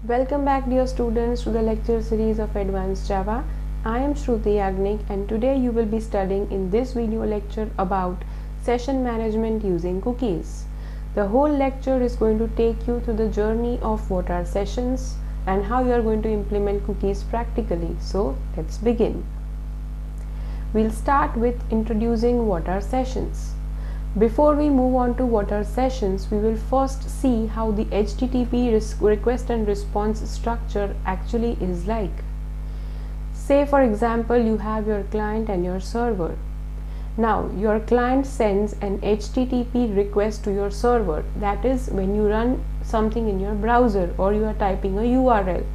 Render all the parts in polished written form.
Welcome back dear students to the lecture series of Advanced Java. I am Shruti Yagnik and today you will be studying in this video lecture about session management using cookies. The whole lecture is going to take you through the journey of what are sessions and how you are going to implement cookies practically. So let's begin. We'll start with introducing what are sessions. Before we move on to what are sessions, we will first see how the HTTP request and response structure actually is like. Say for example, you have your client and your server. Now, your client sends an HTTP request to your server. That is when you run something in your browser or you are typing a URL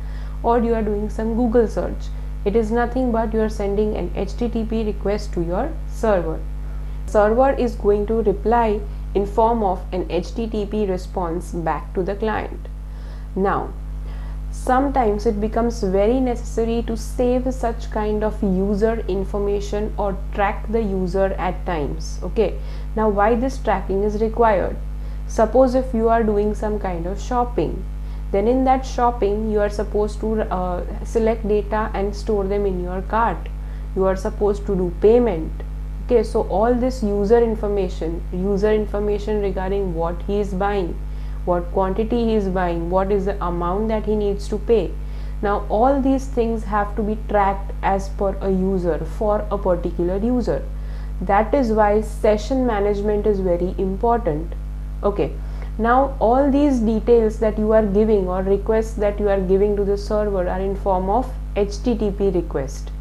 or you are doing some Google search. It is nothing but you are sending an HTTP request to your server. Server is going to reply in form of an HTTP response back to the client. Now, sometimes it becomes very necessary to save such kind of user information or track the user at times. Okay, now why this tracking is required? Suppose if you are doing some kind of shopping, then in that shopping you are supposed to select data and store them in your cart. You are supposed to do payment. Okay, so all this user information regarding what he is buying, what quantity he is buying, what is the amount that he needs to pay. Now all these things have to be tracked as per a user for a particular user. That is why session management is very important. Okay, now all these details that you are giving or requests that you are giving to the server are in form of HTTP request.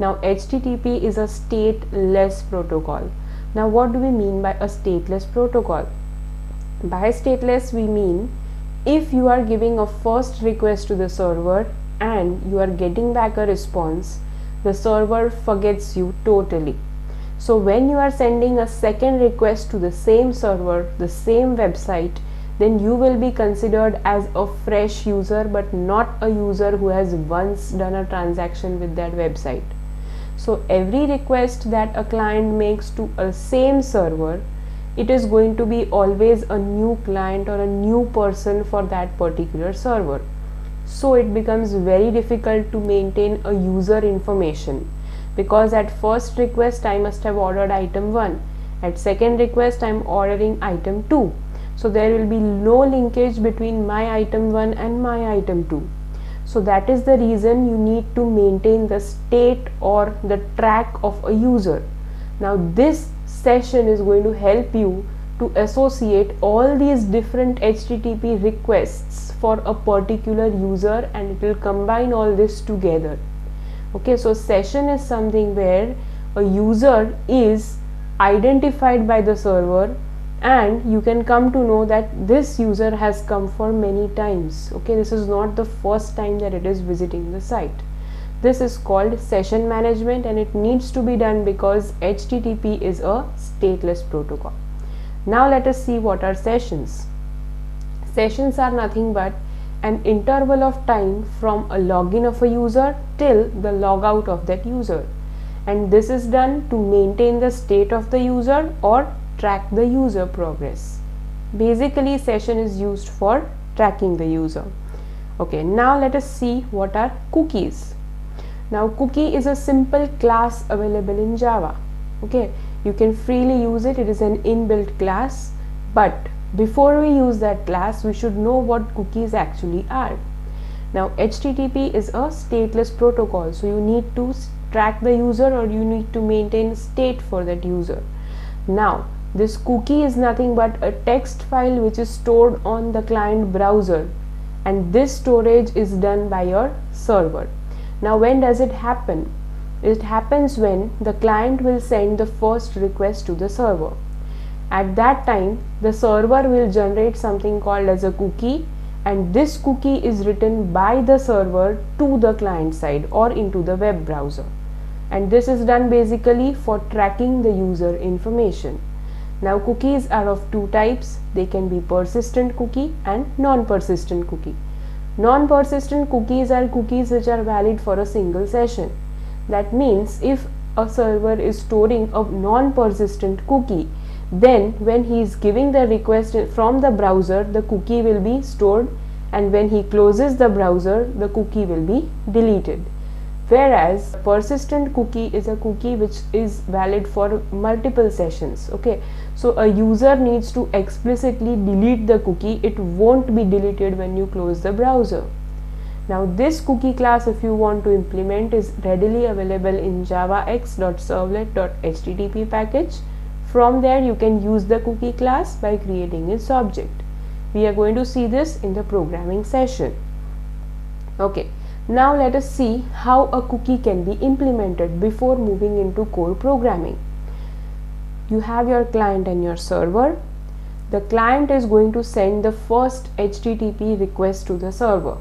Now HTTP is a stateless protocol. Now what do we mean by a stateless protocol? By stateless we mean if you are giving a first request to the server and you are getting back a response, the server forgets you totally. So when you are sending a second request to the same server, the same website, then you will be considered as a fresh user but not a user who has once done a transaction with that website. So every request that a client makes to a same server, it is going to be always a new client or a new person for that particular server. So it becomes very difficult to maintain a user information, because at first request I must have ordered item 1, at second request I am ordering item 2. So there will be no linkage between my item 1 and my item 2. So that is the reason you need to maintain the state or the track of a user. Now this session is going to help you to associate all these different HTTP requests for a particular user and it will combine all this together. Okay, so session is something where a user is identified by the server and you can come to know that this user has come for many times. Okay, this is not the first time that it is visiting the site. This is called session management and it needs to be done because HTTP is a stateless protocol. Now let us see what are sessions. Sessions are nothing but an interval of time from a login of a user till the logout of that user, and this is done to maintain the state of the user or track the user progress. Basically session is used for tracking the user. Okay, now let us see what are cookies. Now cookie is a simple class available in Java. Okay, you can freely use it. It is an inbuilt class, but before we use that class we should know what cookies actually are. Now HTTP is a stateless protocol, so you need to track the user or you need to maintain state for that user. Now this cookie is nothing but a text file which is stored on the client browser, and this storage is done by your server. Now when does it happen? It happens when the client will send the first request to the server. At that time the server will generate something called as a cookie, and this cookie is written by the server to the client side or into the web browser, and this is done basically for tracking the user information. Now cookies are of two types. They can be persistent cookie and non-persistent cookie. Non-persistent cookies are cookies which are valid for a single session. That means if a server is storing a non-persistent cookie, then when he is giving the request from the browser, the cookie will be stored and when he closes the browser, the cookie will be deleted. Whereas persistent cookie is a cookie which is valid for multiple sessions. Okay, so a user needs to explicitly delete the cookie. It won't be deleted when you close the browser. Now this cookie class, if you want to implement, is readily available in javax.servlet.http package. From there you can use the cookie class by creating its object. We are going to see this in the programming session. Okay, now let us see how a cookie can be implemented before moving into core programming. You have your client and your server. The client is going to send the first HTTP request to the server.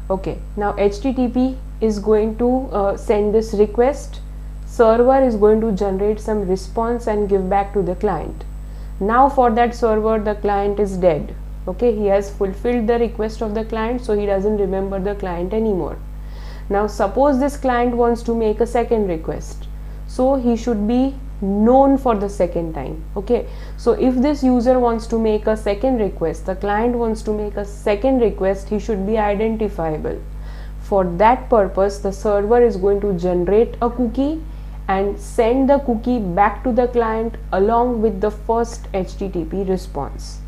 Okay, now HTTP is going to send this request. Server is going to generate some response and give back to the client. Now for that server, the client is dead. Okay, he has fulfilled the request of the client, so he doesn't remember the client anymore. Now suppose this client wants to make a second request, so he should be known for the second time. Okay, so if this user wants to make a second request, the client wants to make a second request, he should be identifiable. For that purpose, the server is going to generate a cookie and send the cookie back to the client along with the first HTTP response.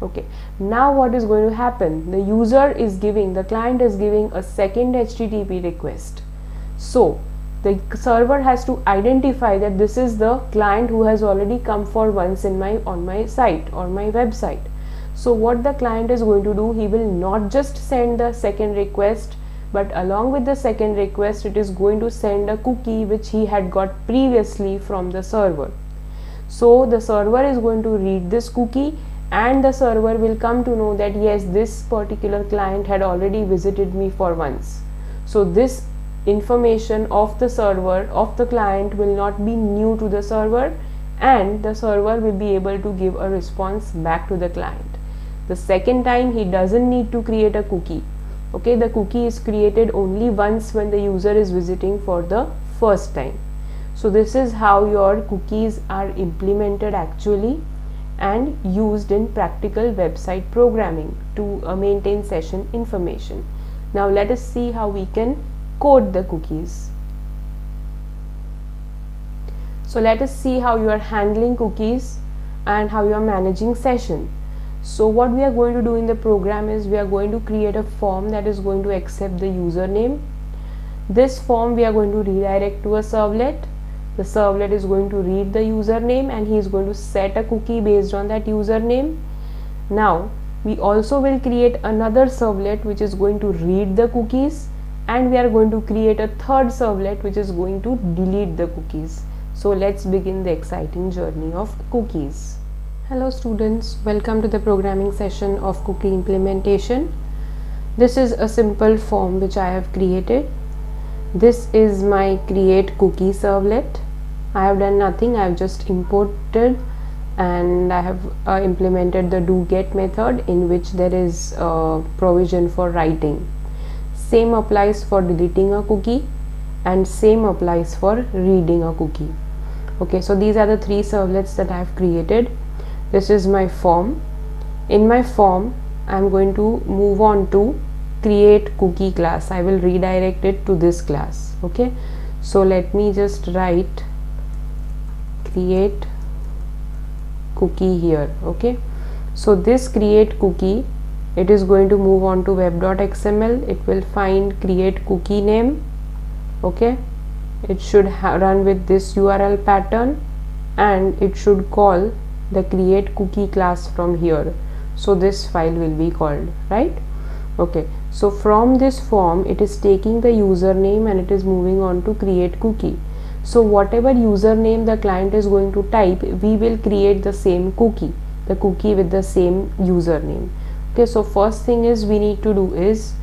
Okay, now what is going to happen? The client is giving a second HTTP request. So the server has to identify that this is the client who has already come for once on my site or my website. So what the client is going to do, he will not just send the second request, but along with the second request, it is going to send a cookie which he had got previously from the server. So the server is going to read this cookie, and the server will come to know that yes, this particular client had already visited me for once. So this information of the server, of the client, will not be new to the server, and the server will be able to give a response back to the client. The second time he doesn't need to create a cookie. Okay, the cookie is created only once when the user is visiting for the first time. So this is how your cookies are implemented actually and used in practical website programming to maintain session information. Now let us see how we can code the cookies. So let us see how you are handling cookies and how you are managing session. So what we are going to do in the program is we are going to create a form that is going to accept the username. This form we are going to redirect to a servlet. The servlet is going to read the username and he is going to set a cookie based on that username. Now we also will create another servlet which is going to read the cookies, and we are going to create a third servlet which is going to delete the cookies. So let's begin the exciting journey of cookies. Hello students, welcome to the programming session of cookie implementation. This is a simple form which I have created. This is my create cookie servlet. I have done nothing, I have just imported and I have implemented the do get method in which there is provision for writing. Same applies for deleting a cookie and same applies for reading a cookie. Okay, so these are the three servlets that I have created. This is my form. In my form, I am going to move on to create cookie class. I will redirect it to this class. Okay, so let me just write create cookie here. Okay, so this create cookie, it is going to move on to web.xml. It will find create cookie name. Okay, it should run with this URL pattern and it should call the create cookie class from here. So this file will be called, right? Okay, so from this form it is taking the username and it is moving on to create cookie. So whatever username the client is going to type, we will create the same cookie, the cookie with the same username. Okay, so first thing is we need to do is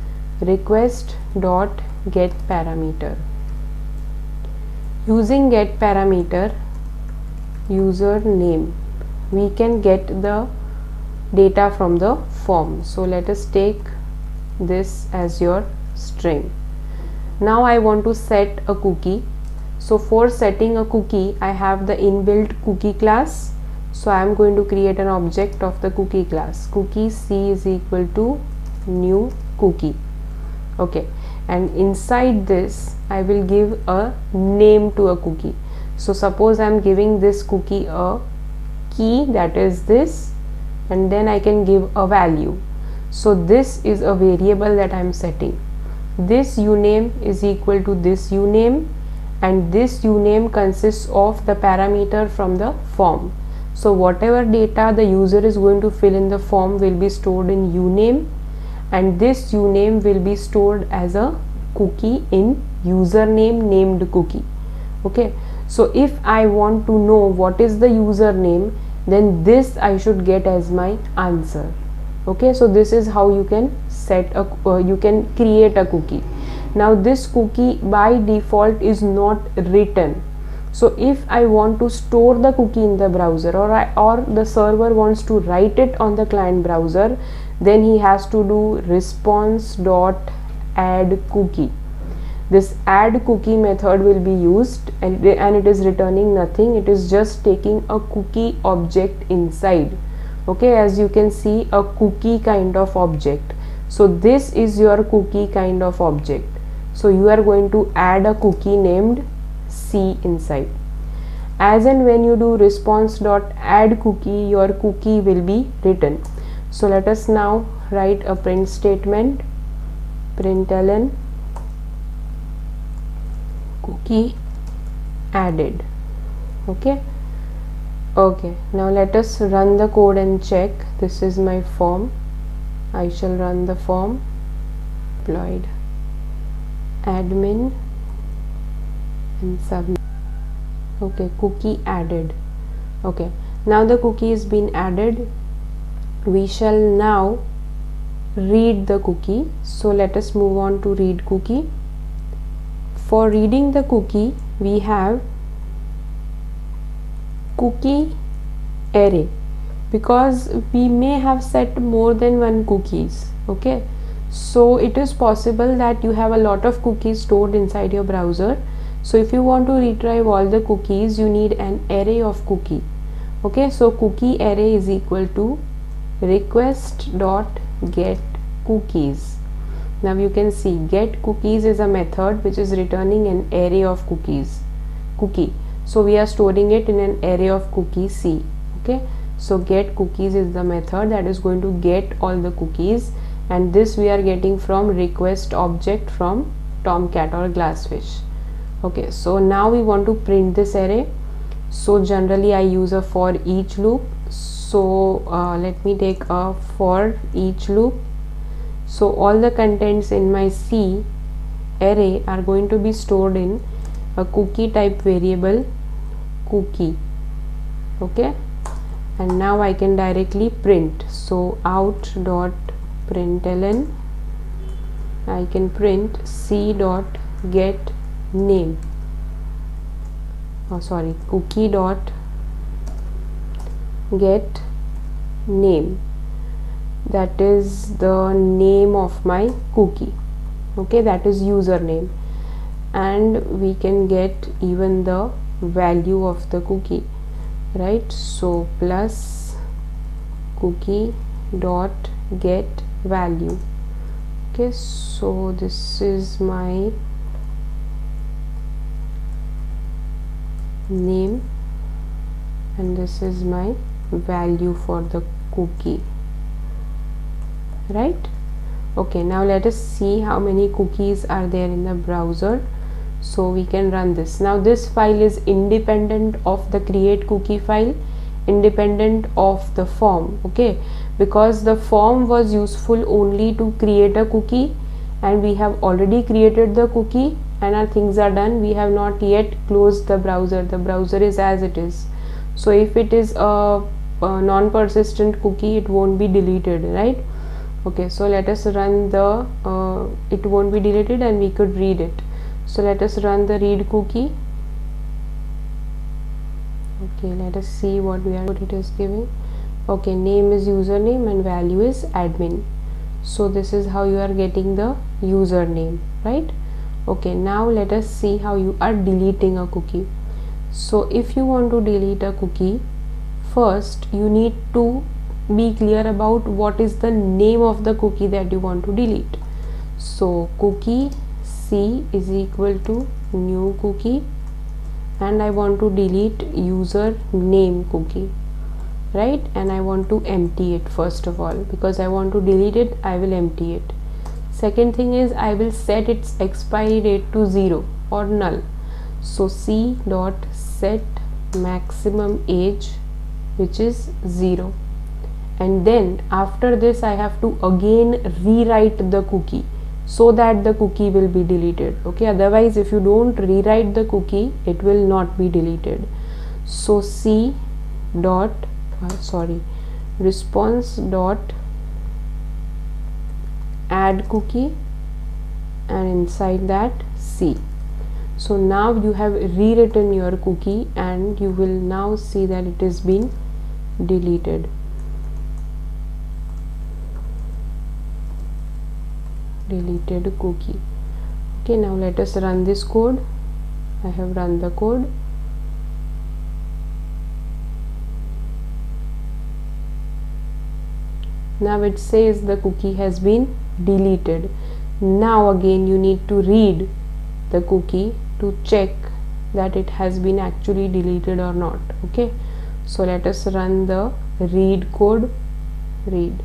request dot get parameter. Using get parameter username, we can get the data from the form. So let us take this as your string. Now I want to set a cookie. So for setting a cookie, I have the inbuilt cookie class. So I am going to create an object of the cookie class. Cookie C is equal to new cookie. Okay, and inside this I will give a name to a cookie. So suppose I am giving this cookie a key, that is this, and then I can give a value. So this is a variable that I am setting. This uname is equal to this uname, and this uname consists of the parameter from the form. So whatever data the user is going to fill in the form will be stored in uname, and this uname will be stored as a cookie in username named cookie. Okay, so if I want to know what is the username, then this I should get as my answer. Okay, so this is how you can set a you can create a cookie. Now this cookie by default is not written. So if I want to store the cookie in the browser, or the server wants to write it on the client browser, then he has to do response dot add cookie. This add cookie method will be used, and it is returning nothing. It is just taking a cookie object inside. Okay, as you can see, a cookie kind of object. So this is your cookie kind of object. So you are going to add a cookie named C inside. As and when you do response dot add cookie, your cookie will be written. So let us now write a print statement, println cookie added. Okay, now let us run the code and check. This is my form. I shall run the form. Deployed admin and submit. Okay, cookie added. Okay, now the cookie is been added. We shall now read the cookie. So let us move on to read cookie. For reading the cookie, we have cookie array, because we may have set more than one cookies. Okay, so it is possible that you have a lot of cookies stored inside your browser. So if you want to retrieve all the cookies, you need an array of cookie. Okay, so cookie array is equal to request dot get cookies. Now you can see get cookies is a method which is returning an array of cookie. So we are storing it in an array of cookie C. Okay, so get cookies is the method that is going to get all the cookies, and this we are getting from request object from Tomcat or Glassfish. Okay, so now we want to print this array. So generally I use a for each loop. So let me take a for each loop. So all the contents in my C array are going to be stored in a cookie type variable cookie. Okay, and now I can directly print. So out dot println, I can print C dot get name. Cookie dot get name. That is the name of my cookie. Okay, that is username, and we can get even the value of the cookie, right? So plus cookie dot get value. Okay, so this is my name and this is my value for the cookie, right? Okay, now let us see how many cookies are there in the browser. So we can run this. Now this file is independent of the create cookie file, independent of the form. Okay, because the form was useful only to create a cookie, and we have already created the cookie and our things are done. We have not yet closed the browser. The browser is as it is. So if it is a non-persistent cookie, it won't be deleted, right? Okay, so let us run the it won't be deleted and we could read it. So let us run the read cookie. Okay, let us see what it is giving. Okay, name is username and value is admin. So this is how you are getting the username, right? Okay, now let us see how you are deleting a cookie. So if you want to delete a cookie, first you need to be clear about what is the name of the cookie that you want to delete. So cookie C is equal to new cookie, and I want to delete user name cookie, right? And I want to empty it first of all. Because I want to delete it, I will empty it. Second thing is I will set its expiry date to 0 or null. So C dot set maximum age, which is 0. And then after this I have to again rewrite the cookie so that the cookie will be deleted. Okay, otherwise if you don't rewrite the cookie, it will not be deleted. So C dot response dot add cookie, and inside that C. So now you have rewritten your cookie, and you will now see that it is been deleted. Deleted cookie. Okay, now let us run this code. I have run the code. Now it says the cookie has been deleted. Now again you need to read the cookie to check that it has been actually deleted or not. Okay, so let us run the read code. Read.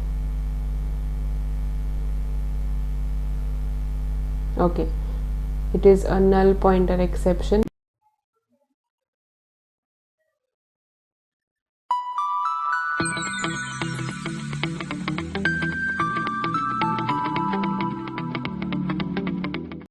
Okay, it is a null pointer exception.